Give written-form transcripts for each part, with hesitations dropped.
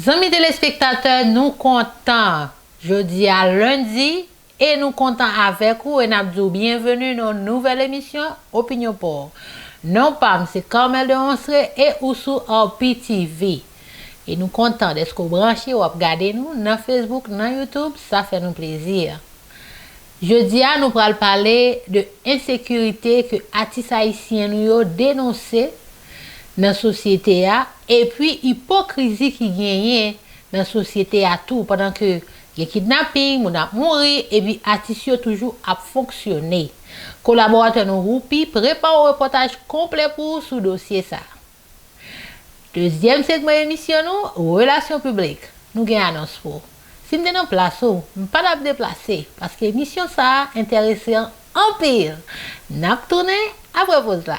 Amis téléspectateurs, nous comptons jeudi à lundi et nous comptons avec vous et nous disons bienvenue dans une nouvelle émission Opinion Port. Non pas, c'est Carmel de Onsre et ou sous RPTV. Et nous comptons d'être branchés ou regarder nous dans Facebook, dans YouTube, ça fait nous plaisir. Jeudi, nous allons parler de insécurité que artistes haïtiens nous dénoncé dans la société et puis hypocrisie qui gagne dans la société à tout pendant que les kidnapping, on a mouru et puis artistes toujours à fonctionner. Collaborateurs nous Roupi prépare un reportage complet pour ce dossier ça. Deuxième segment émission nous relations publiques. Nous gagnons annonce pour. Si nous sommes en place, nous ne pas nous déplacer parce que l'émission ça intéressant en pire. N'a tourné après pause là.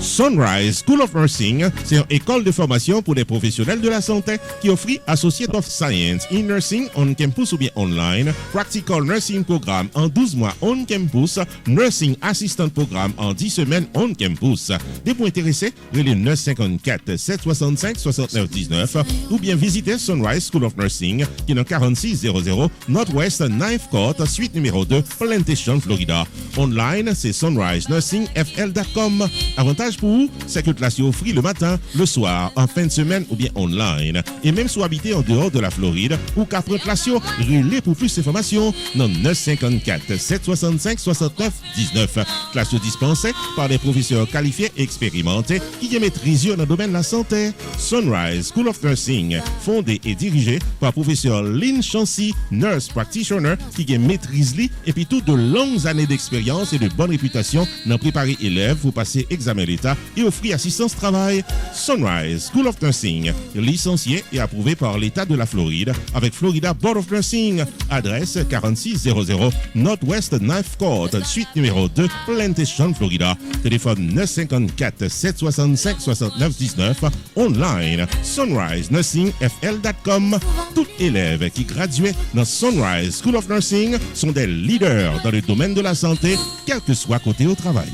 Sunrise School of Nursing, c'est une école de formation pour les professionnels de la santé qui offre Associate of Science in Nursing on campus ou bien online, Practical Nursing Programme en 12 mois on campus, Nursing Assistant Programme en 10 semaines on campus. Des points intéressés, relais 954 765 69 19 ou bien visitez Sunrise School of Nursing qui est dans 4600 Northwest 9th Court, suite numéro 2, Plantation, Florida. Online, c'est sunrisenursingfl.com. Avantage pour vous, c'est que classe offre le matin, le soir, en fin de semaine ou bien online. Et même si vous habitez en dehors de la Floride ou qu'après classe, relais pour plus d'informations dans 954 765 69 19. Classe dispensée par des professeurs qualifiés et expérimentés qui maîtrisent dans le domaine de la santé. Sunrise School of Nursing, fondé et dirigé par professeur Lynn Chancy, nurse practitioner qui maîtrise et puis toutes de longues années d'expérience et de bonne réputation dans préparer élèves pour passer examen d'État et offrir assistance travail. Sunrise School of Nursing, licencié et approuvé par l'État de la Floride avec Florida Board of Nursing. Adresse 4600 Northwest 9th Court, suite numéro 2, Plantation, Florida. Téléphone 954 765 69 19. Online, sunrisenursingfl.com. Tous élèves qui graduent dans Sunrise School of Nursing sont des leaders dans le domaine de la santé, quel que soit côté au travail.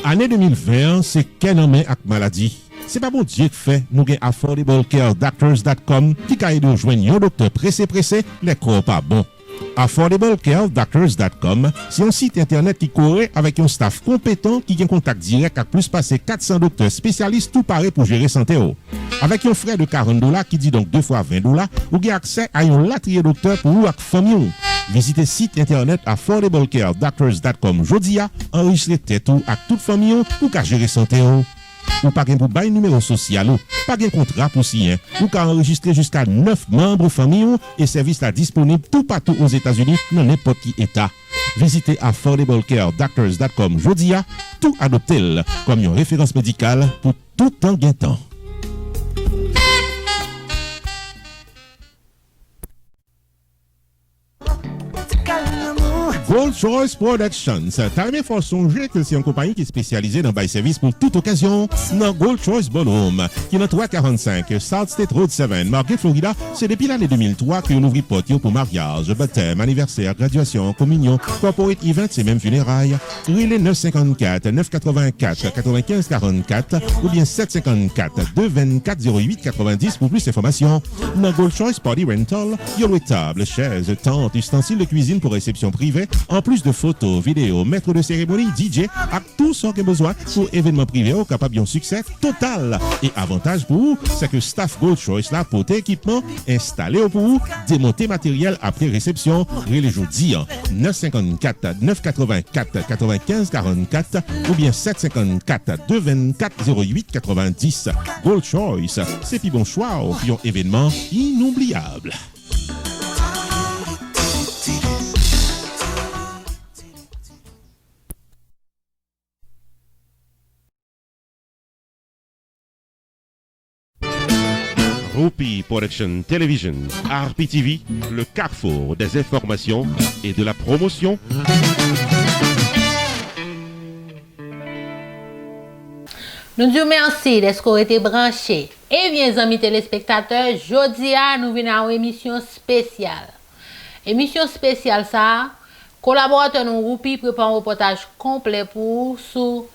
Année 2020, c'est qu'un homme avec maladie. C'est pas bon Dieu qui fait, nous avons affordablecaredoctors.com qui a aidé à joindre un docteur pressé, les corps pas bon. Affordablecaredoctors.com, c'est un site internet qui courait avec un staff compétent qui a un contact direct avec plus passer 400 docteurs spécialistes tout paré pour gérer santé. Avec un frais de $40 qui dit donc 2 fois $20, vous avez accès à un latrier docteur pour vous avec famille. Visitez le site internet affordablecaredoctors.com aujourd'hui, enregistrez tête avec toute famille pour gérer santé. Ou pas pour bail numéro social, pas de contrat pour signer, ou qu'à enregistrer jusqu'à 9 membres famille et service là disponible tout partout aux États-Unis dans n'importe qui état. Visitez affordablecaredoctors.com aujourd'hui, tout adopté comme une référence médicale pour tout temps gain temps. Gold Choice Productions. T'as aimé fort songer que c'est une compagnie qui est spécialisée dans bail service pour toute occasion. Dans Gold Choice Bonhomme, qui est dans 345 South State Road 7, Margate, Florida, c'est depuis l'année 2003 qu'on ouvre porte pour mariage, baptême, anniversaire, graduation, communion, corporate event et même funérailles. Relais 954 984 95 44 ou bien 754 224 08 90 pour plus d'informations. Dans Gold Choice Party Rental, il y a table, chaises, tentes, ustensiles de cuisine pour réception privée, en plus de photos, vidéos, maître de cérémonie, DJ, à tout ce qu'on a besoin pour événements privés capable d'un succès total. Et avantage pour vous, c'est que staff Gold Choice là pour équipement installé pour vous, démonter matériel après réception, les jeudi 954 984 95 44 ou bien 754 224 08 90. Gold Choice, c'est puis bon choix au un événement inoubliable. Roupi Production Television, RPTV, le carrefour des informations et de la promotion. Nous disons merci d'être qu'on été branchés. Et bien, amis téléspectateurs, jeudi nous venons à une émission spéciale. Émission spéciale ça, collaborateur nous Roupi prépare un reportage complet pour sous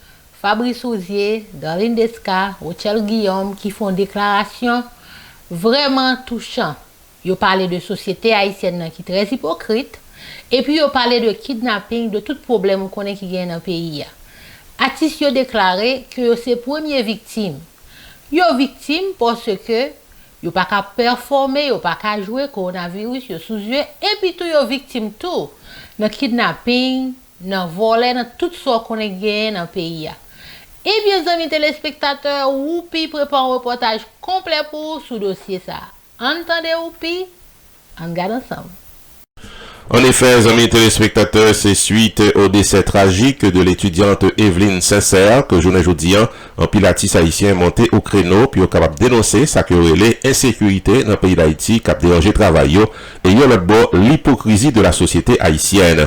Fabrice Rouzier, Darlene Desca, Rochelle Guillaume qui font déclaration vraiment touchant. Ils parlent de société haïtienne qui est très hypocrite et puis ils parlent de kidnapping, de tout problème qu'on a qui gagne dans le pays. Artistes ont déclaré que c'est première victime. Ils sont victimes parce que ils pas qu'à performer, ils pas qu'à jouer coronavirus, ils sous yeux et puis tout ils victimes tout dans kidnapping, dans voler, dans tout ce qu'on a gagné dans le pays. Et bien amis téléspectateurs, Roupi prépare un reportage complet pour ce dossier ça. Entendez Roupi, on regarde ensemble. En effet, amis téléspectateurs, c'est suite au décès tragique de l'étudiante Evelyne Sincère que journée aujourd'hui en pilatis haïtien monté au créneau puis au capable dénoncer sa querelle insécurité dans le pays d'Haïti cap déranger travail et yo l'autre bord l'hypocrisie de la société haïtienne.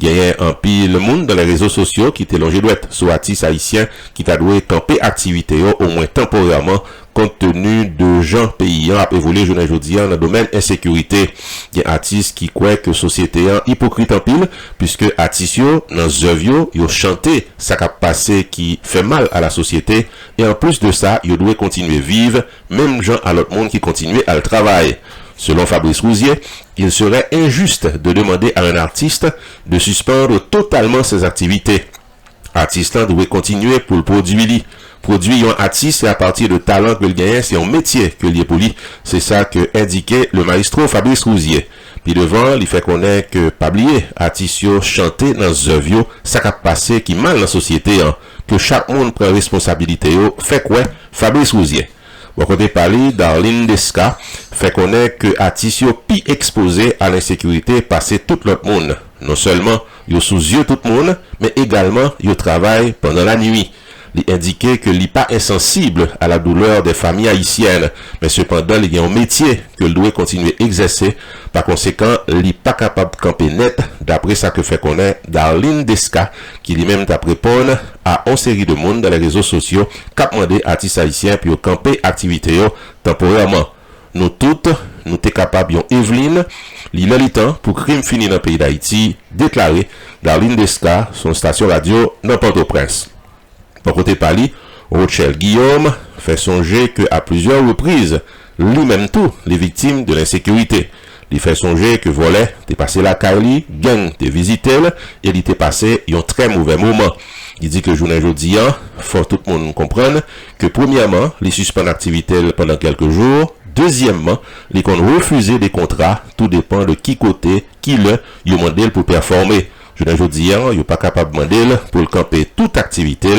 Il y a un pile monde dans les réseaux sociaux qui était longé douette sur artiste haïtien qui t'a doué camper activité au moins temporairement compte tenu de gens payants à évoluer journée aujourd'hui dans le domaine insécurité. Il y a artistes qui croient que société hypocrite en pile puisque artistes dans œuvre yo chanté ça qui a passé qui fait mal à la société et en plus de ça, yo doit continuer vivre même gens à l'autre monde qui continue à le travail. Selon Fabrice Rouzier, il serait injuste de demander à un artiste de suspendre totalement ses activités. Artiste doit continuer pour le produire. Produire un artiste à partir de talent que le gagne, c'est un métier que lié pour lui. C'est ça que indiquait le maestro Fabrice Rouzier. Puis devant, il fait connaître que pablier, artiste chanter dans œuvre, ça a passé qui mal dans la société, que chaque monde prend responsabilité, fait quoi, Fabrice Rouzier. Bon, côté parler, Darlene Desca fait connaître que artiste pi exposé à l'insécurité passé tout l'autre monde. Non seulement yo sous yeux tout le monde, mais également yo travaille pendant la nuit. Il indiquait que il pas insensible à la douleur des familles haïtiennes, mais cependant il y a un métier que il doit continuer à exercer. Par conséquent, il pas capable de camper net, d'après ça que fait connaître Darlene Desca, qui lui-même t'a répondre à une série de monde dans les réseaux sociaux, qui a demandé à artistes haïtiens puis au camper activité temporairement. Nous toutes, nous t'es capables yon Evelyne, li temps pour crime fini dans le pays d'Haïti, déclaré Darlene Desca, son station radio dans Port-au-Prince. Pour côté Pali, Rochelle Guillaume fait songer que à plusieurs reprises, lui-même tout, les victimes de l'insécurité. Il fait songer que volet t'es passé la Kylie, gang t'es visité et il t'est passé un très mauvais moment. Il dit que journée aujourd'hui, faut tout le monde comprendre que premièrement, les suspend l'activité pendant quelques jours. Deuxièmement, les qu'on refuser des contrats, tout dépend de qui côté, qui le demande pour performer. Aujourd'hui, il n'est pas capable de demander pour le camper toute activité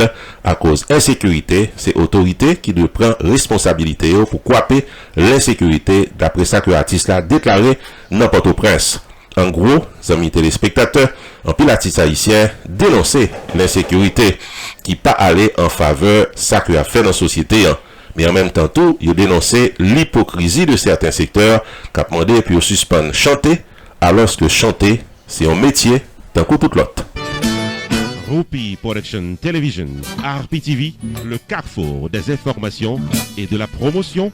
à cause d'insécurité. C'est l'autorité qui doit prendre responsabilité pour couper l'insécurité, d'après ça que l'artiste a déclaré dans Port-au-Prince. En gros, amis téléspectateurs, en pile artiste haïtien dénoncer l'insécurité qui pas aller en faveur de ça que a fait dans la société. Mais en même temps, tout, il dénoncé l'hypocrisie de certains secteurs qui a demandé puis suspendre chanter, alors que chanter, c'est un métier tant que tout l'autre. Roupi Production Television, RPTV, le carrefour des informations et de la promotion.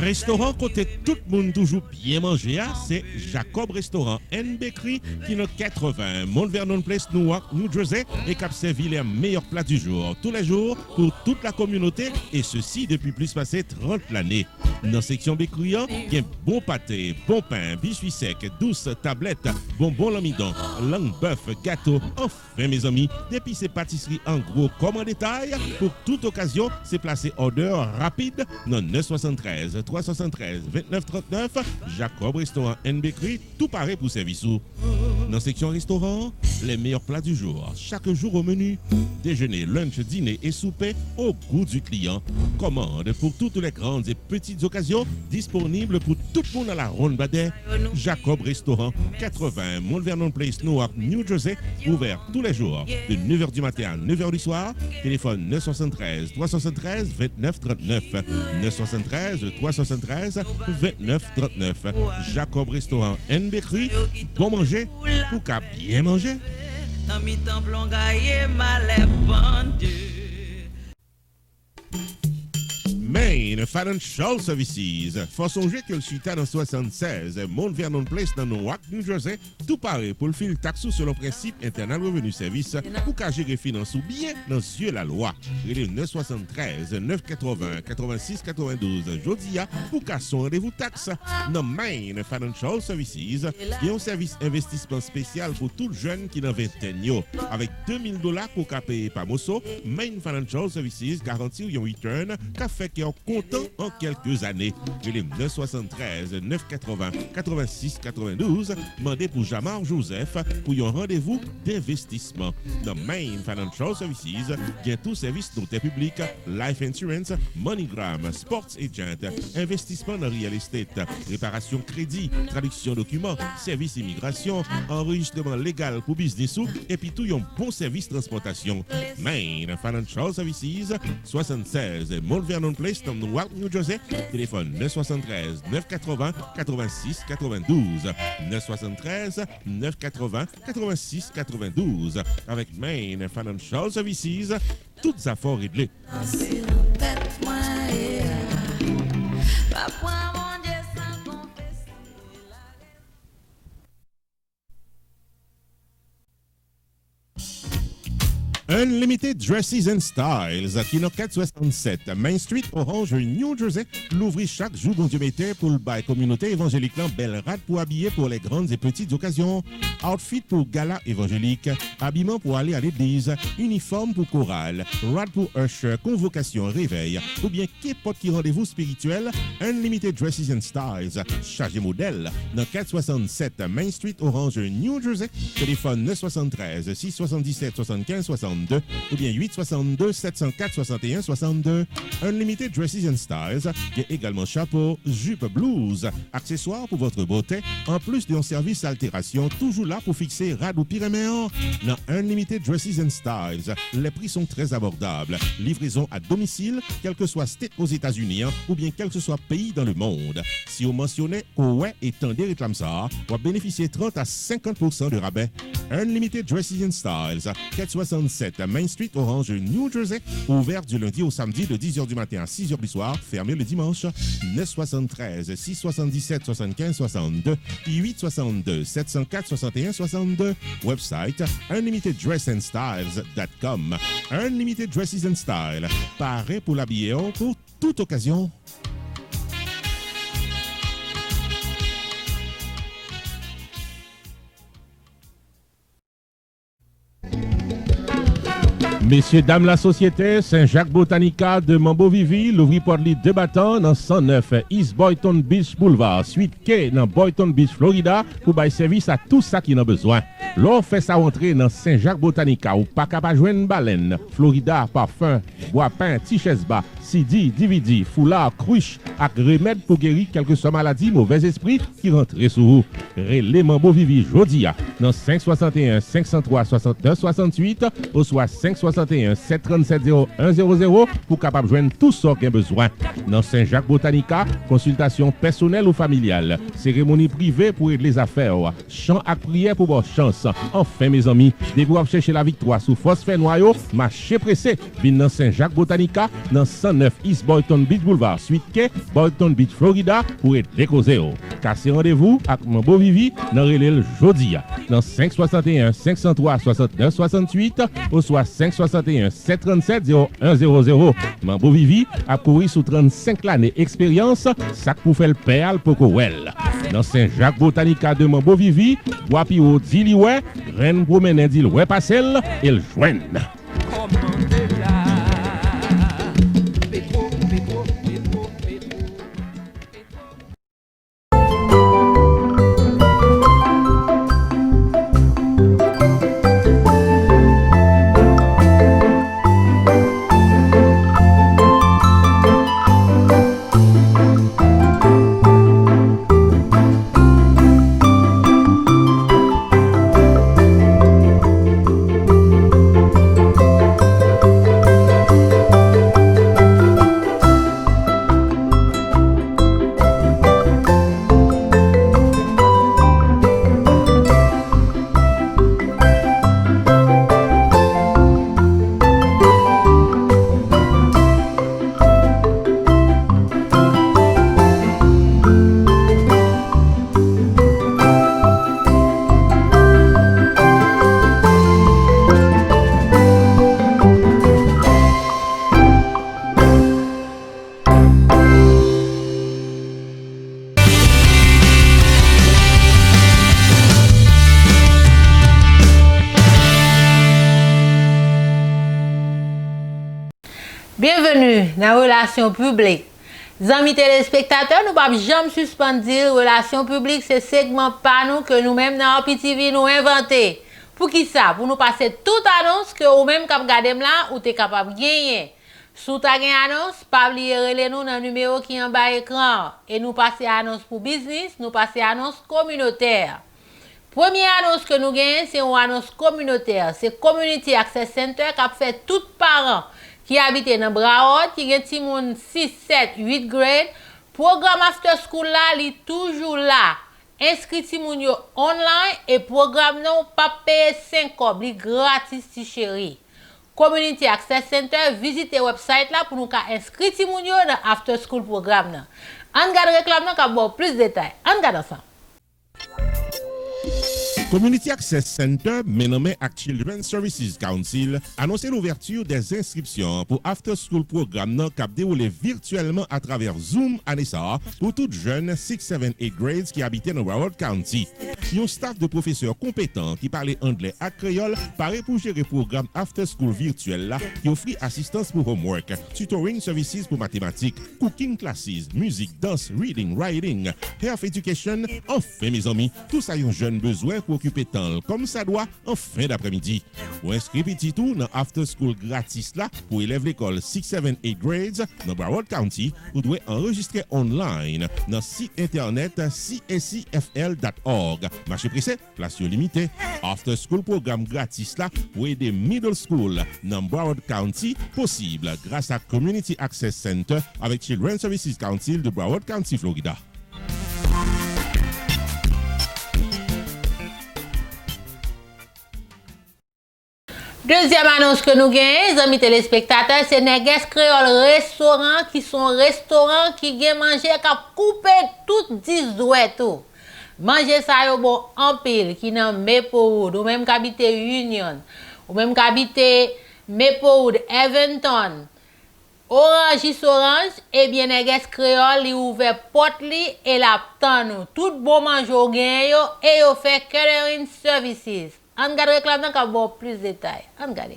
Restaurant côté tout le monde toujours bien manger, c'est Jacob Restaurant and Bakery qui est 80 Mount Vernon Place, Newark, New Jersey et qui a servi les meilleurs plats du jour tous les jours pour toute la communauté et ceci depuis plus passé 30 l'année. Dans la section bakery, il y a bon pâté, bon pain, biscuits secs, douces tablettes, bonbons l'amidon, langue bœuf, gâteau. Enfin mes amis, depuis ces pâtisseries en gros comme en détail, pour toute occasion, c'est placé order rapide dans 973 373 2939 Jacob Restaurant and Bakery, tout pareil pour service. Dans la section restaurant, les meilleurs plats du jour, chaque jour au menu, déjeuner, lunch, dîner et souper au goût du client. Commande pour toutes les grandes et petites occasions, disponibles pour tout le monde à la ronde Badet. Jacob Restaurant, 80 Mount Vernon Place, Newark, New Jersey, ouvert tous les jours de 9h du matin à 9h du soir. Téléphone 973 373 2939 973 373 2939. Jacob Restaurant and Bakery, bon manger pour qu'à bien manger. Main Financial Services. Faut songer que le suite dans 76, Mount Vernon Place dans Newark, New Jersey, tout paraît pour le fil taxou selon principe internal revenu service pour qu'à gérer finance ou bien dans yeux la loi. Il est 973 980 86 92 Jodia pour qu'à son rendez-vous taxe. Dans Main Financial Services, il y a un service investissement spécial pour tout jeune qui n'a vingtaine yo. Avec $2000 pour qu'à payer par Mosso, Main Financial Services garantit un return qu'a fait qu'il est content en quelques années. Il est 973 980 86 92 demandé pour Jamar Joseph pour un rendez-vous d'investissement. Dans Main Financial Services, il y a tout service notaire public, life insurance, MoneyGram, sports agent, investissement dans real estate, réparation crédit, traduction documents, service immigration, enregistrement légal pour business et puis tout un bon service transportation. Main Financial Services, 76 Mount Vernon Place, dans Newark, New Jersey. Téléphone 973 980 86 92 973 980 86 92. Avec Main Financial Services, toutes affaires réglées. Unlimited Dresses and Styles, qui dans 467 Main Street, Orange, New Jersey, l'ouvrit chaque jour bon Dieu mettait pour le bail communauté évangélique belle rade pour habiller pour les grandes et petites occasions, outfit pour gala évangélique, habillement pour aller à l'église, uniforme pour chorale, rad pour usher, convocation, réveil, ou bien qu'importe qui rendez-vous spirituel, Unlimited Dresses and Styles, chargé modèle, dans 467 Main Street, Orange, New Jersey, téléphone 973 677 75 62 ou bien 862 704 61 62. Unlimited Dresses and Styles, qui est également chapeau, jupe, blouse, accessoires pour votre beauté, en plus d'un service altération, toujours là pour fixer rad ou pyréméen. Dans Unlimited Dresses and Styles, les prix sont très abordables. Livraison à domicile, quel que soit state aux États-Unis ou bien quel que soit pays dans le monde. Si vous mentionnez ouais et tendez réclame ça, vous bénéficiez 30 à 50% de rabais. Unlimited Dresses and Styles, 467 Main Street, Orange, New Jersey, ouvert du lundi au samedi de 10h du matin à 6h du soir, fermé le dimanche. 973 677 75 62 862 704 61 62. Website unlimiteddressandstyles.com. Unlimited Dresses and Style, paré pour l'habiller pour toute occasion. Messieurs, dames, la société Saint-Jacques Botanica de Mambo-Vivi, l'ouvri pour les débattants dans 109 East Boynton Beach Boulevard, suite K dans Boynton Beach, Florida, pour bailler service à tout ça qui en a besoin. L'on fait sa rentrée dans Saint-Jacques Botanica ou pas capable joindre baleine, Florida, parfum, bois peint, t-shirt bas, CD, DVD, foulard, cruche, avec remède pour guérir quelques soit maladies, mauvais esprits qui rentrent sous vous. Relais Mambo-Vivi Jodia dans 561 503 69 68 ou soit 561 737 0100 pour capable joindre tout ce qui a besoin. Dans Saint-Jacques Botanica, consultation personnelle ou familiale, cérémonie privée pour aider les affaires, chant à prière pour votre chance. Enfin mes amis, dès vous chercher la victoire sous phosphère noyau, marché pressé, vin dans Saint-Jacques Botanica, dans 109 East Boynton Beach Boulevard, suite K, Boynton Beach, Florida, pour être décausé. Cassez rendez-vous avec mon beau Vivi dans Relais Jodia, dans 561 503 69 68 ou soit 561 737 0100. Mambo Vivi a couru sous 35 années expérience, ça pour faire le perle pour Kowel. Dans Saint-Jacques Botanica de Mambo Vivi, Wapi au Dilioué, Rennes promène Dilioué Passel et le joigne. dans relation publique. Amis téléspectateurs, nous ne pouvons jamais suspendre dire relations publiques, c'est segment pas nous que nous-mêmes dans RPTV nous inventer. Pour qui ça? Pour nous passer toute annonce que vous même cap garder là ou t'es capable de gagner. Sous ta annonce, pas oublier nous dans le numéro qui est en bas écran et nous passer annonce pour business, nous passer annonce communautaire. Première annonce que nous gagnons, c'est une annonce communautaire. C'est Community Access Center qui a fait tout parents qui habitent dans Broward, qui ont ti moun 6, 7, 8 grade. Programme After School là, il toujours là. Inscrit ti moun yo online et programme non pas payer 5 cob, li gratis ti chéri. Community Access Center, visitez website là pour nous inscrire ti moun yo dans After School programme là. On garde réclame nan ka bon plus de détails. On garde ça. Community Access Center, nommé Children's Services Council, annonce l'ouverture des inscriptions pour After School Programme qui a déroulé virtuellement à travers Zoom à Nessa pour toutes jeunes 6, 7, 8 grades qui habitaient dans Broward County. Un staff de professeurs compétents qui parlaient anglais et créole paraît pour gérer le programme After School virtuel là, qui offre assistance pour homework, tutoring services pour mathématiques, cooking classes, musique, danse, reading, writing, health education. Enfin, mes amis, tout ça a un jeune besoin pour occuper temps comme ça doit en fin d'après-midi. Pour inscrire petit tout dans After School gratis là pour élèves l'école 6, 7, 8 grades dans Broward County, vous devez enregistrer online dans le site internet cscfl.org. Marché pressé, place limitée. After School programme gratis là pour aider middle school dans Broward County possible grâce à Community Access Center avec Children's Services Council de Broward County, Florida. Deuxième annonce que nous gagnons, amis téléspectateurs, c'est Neges Créole Restaurant qui sont restaurants qui gagnent manger qui couper tout 10 douets tout. Manger ça yo bon en pile qui dans Maplewood ou même qu'habite Union ou même qu'habite Maplewood, Eventon, Orange, et bien Neges Créole li ouvert porte li et la tan nous. Tout bon manger au gagne yo et yo fait catering services. On garde réclame dans bon plus de détails. On garde.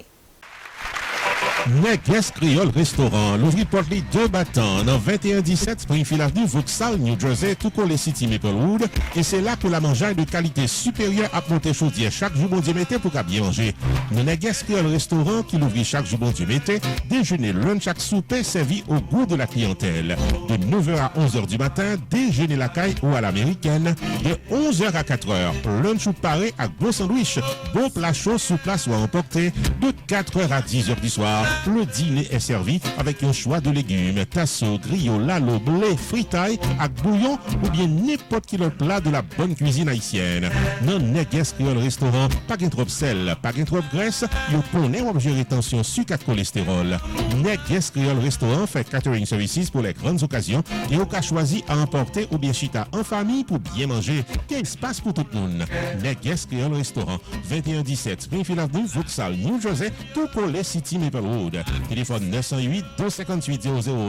Neges Creole Restaurant, l'ouvri porte les 2 battants dans 2117 Springfield Avenue, Vauxhall, New Jersey, tout collé City Maplewood. Et c'est là que la mangeaille de qualité supérieure à monter chaudière chaque jour bon Dieu mettez pour qu'à bien manger. Le Neges Creole Restaurant qui l'ouvrit chaque jour bon Dieu mettez, déjeuner, lunch, chaque souper servi au goût de la clientèle. De 9h à 11h du matin, déjeuner la caille ou à l'américaine. De 11h à 4h, lunch ou paré à gros sandwich, bon plat chaud sous place ou à emporter. De 4h à 10h du soir, le dîner est servi avec un choix de légumes, tasso, griot, lalo, blé, fritaille, avec bouillon ou bien n'importe quel autre plat de la bonne cuisine haïtienne. Non, Neges Creole Restaurant, pas gain trop sel, pas gain trop graisse, yon connaît ou gérer tension sucre et cholestérol. Neges Creole Restaurant fait catering services pour les grandes occasions et au cas choisi à emporter ou bien chita en famille pour bien manger. Quel espace pour tout le monde. Neges Creole Restaurant, 2117 Springfield Avenue, Vauxhall, New Jersey, tout pour les City Maplewood. Téléphone 908 258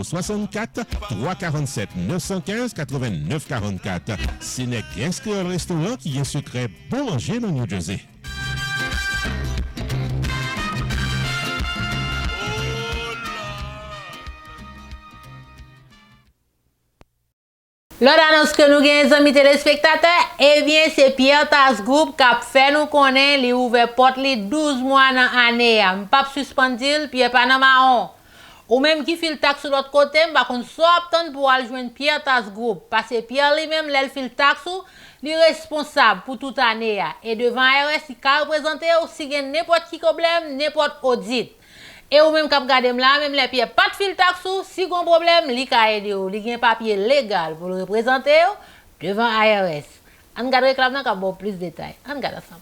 0064 347 915 89 44. C'est Neges Creole Restaurant qui est un secret bon manger dans New Jersey. L'autre annonce que nous gagnons, amis téléspectateurs, eh bien, c'est Pierre Tas Group qui a fait nous connaître, il ouvert porte li 12 mois dans l'année. Je ne pas suspendre, Pierre Panamaon. Ou même qui fait le taxe de l'autre côté, par contre, soit pour aller joindre Pierre Tas Group. Parce que Pierre lui-même, il fait le taxe, il est responsable pour toute l'année. Et devant ARS, il peut représenter aussi n'importe qui problème, n'importe audit. Et ou même quand regardez là, même les pieds pas de fil taxou, si gon problème, li ka aider ou, li gen papier légal pour le représenter devant ARS. On garde réclame nan ka bon plus de détails. On garde ça.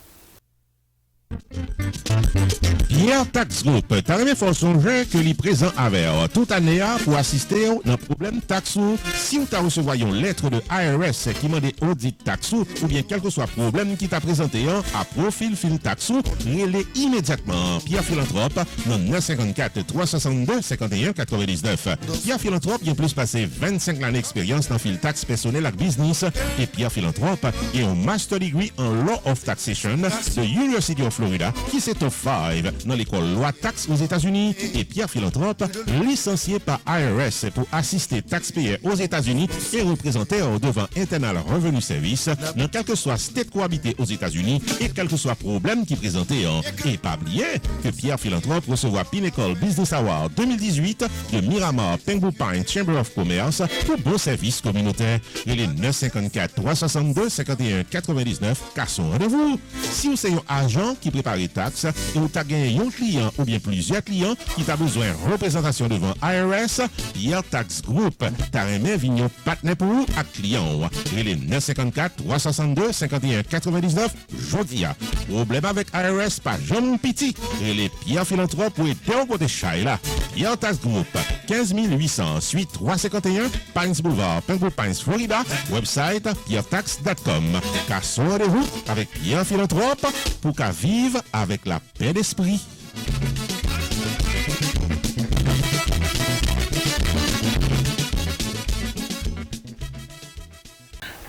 Pierre Tax Group, t'as remis fort songer que li présent avec toute année pour assister dans problème taxou. Si vous t'a recevoir une lettre de ARS qui mande audit taxou ou bien quel que soit problème qui t'a présenté à profil fil taxou, relais immédiatement Pierre Philanthrope dans 954 362 51 99. Pierre Philanthrope il a plus passé 25 ans d'expérience dans fil tax personnel et business et Pierre Philanthrope a un master degree en Law of Taxation de University of Florida qui s'est top 5 dans l'école loi taxe aux États-Unis et Pierre Philanthrope, licencié par IRS pour assister taxpayers aux États-Unis et représenteur devant Internal Revenue Service dans quel que soit state cohabité aux États-Unis et quel que soit problème qui présentait. Et pas oublier que Pierre Philanthrope recevra Pinnacle Business Award 2018 de Miramar Pengbu Pine Chamber of Commerce pour bon service communautaire. Et les 954 362 51 99 car son rendez-vous. Si vous êtes un agent qui prépare les taxes et vous avez gagné un client ou bien plusieurs clients qui ont besoin de représentation devant IRS, Pierre Tax Group, t'as aimé vignon partenaire pour vous à client. Et les 954 362 51 99 jodia. Problème avec IRS, pas jamais petit. Et les Pierre Philanthrope pour aider au côté chai là. Pierre Tax Group, 15 800 suite 351 Pines Boulevard, Pembroke Pines, Florida. Website pierretax.com. Car son rendez-vous avec Pierre Philanthrope pour qu'à vivre avec la paix d'esprit.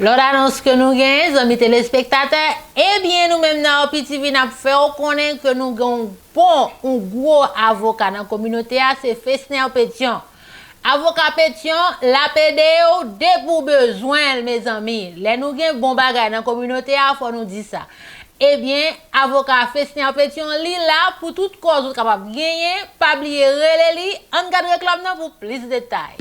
L'autre annonce que nous gagnons, amis téléspectateurs, eh bien, nous-mêmes dans OPTV, nous avons fait reconnaître que nous avons un gros avocat dans la communauté, c'est Fesner Pétion. Avocat Pétion, la PDO, dès pour besoin, mes amis. Les nous avons bon bagage dans la communauté, il faut nous dire ça. Eh bien, avocat Fesner Pétion, li là pour toute cause capable de gagner, pas oublier relais, on garde réclame pour plus de détails.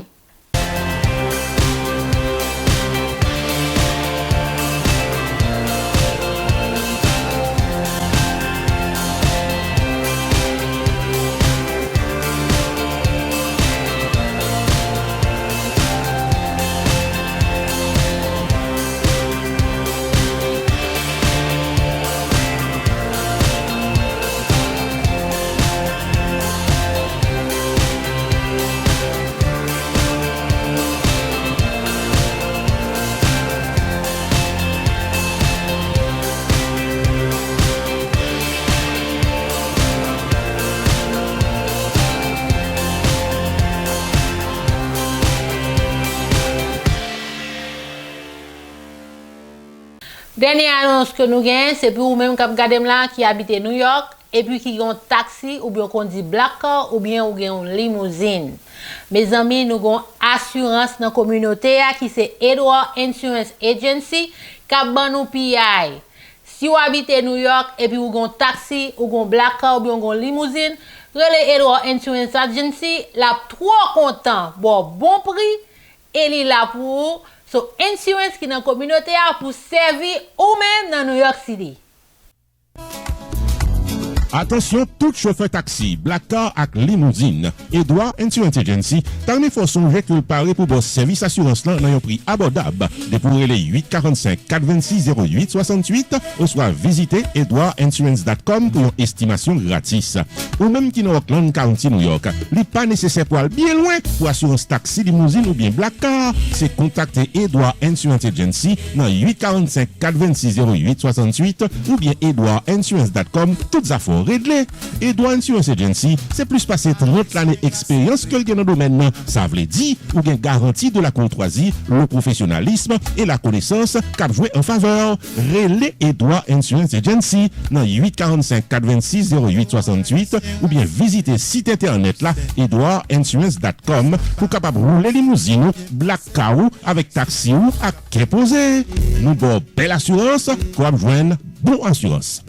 Dernière annonce que nous gagnons, c'est pour vous-même qui habitez New York et puis qui ont un taxi ou bien qu'on dit black car ou bien ou une limousine. Mes amis, nous avons assurance dans la communauté qui c'est Edward Insurance Agency qui a nous PI. Si vous habitez New York et puis vous avez un taxi ou un black car ou bien une limousine, relais Edward Insurance Agency, la trop content, bon prix et il est là pour so insurance qui dans la communauté pour servir ou même dans New York City. Attention, tout chauffeur taxi, black car et limousine. Edward Insurance Agency, parmi faut songer que le pari pour vos services assurance là dans un prix abordable. Dépourrez les 845 426 08 68 ou soit visitez edwardinsurance.com pour une estimation gratis. Ou même qui dans Oakland County, New York, il n'est pas nécessaire pour aller bien loin pour assurance taxi, limousine ou bien black car. C'est contacter Edward Insurance Agency dans 845 426 08 68 ou bien edwardinsurance.com, toutes affaires réglé. Edward Insurance Agency, c'est plus passé 30 années d'expérience que le dans le domaine. Ça veut dire, ou bien garantie de la courtoisie, le professionnalisme et la connaissance qu'a joué en faveur. Relais Edward Insurance Agency dans 845 426 08 68 ou bien visitez site internet là edwardinsurance.com pour capable rouler limousine, black car avec taxi ou à déposer. Nous avons belle assurance pour joindre bon assurance.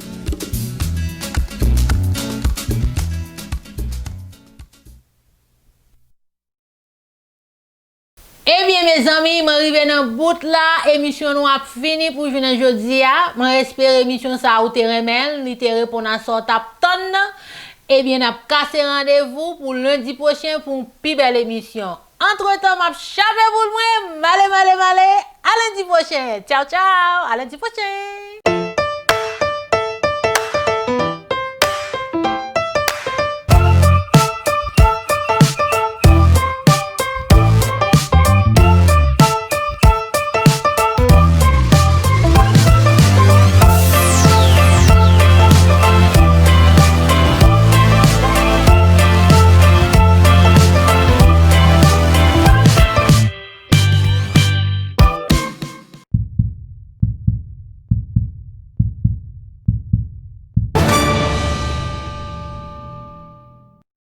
Eh bien, mes amis, m'arrive dans le bout là, émission nous a fini pour jouer aujourd'hui. J'espère l'émission ça a été remel, ni te répondre à son tap tonne. Eh bien, n'a cassé rendez-vous pour lundi prochain pour une plus belle émission. Entre-temps, m'a chavé pour moi, malé. À lundi prochain. Ciao, ciao. À lundi prochain.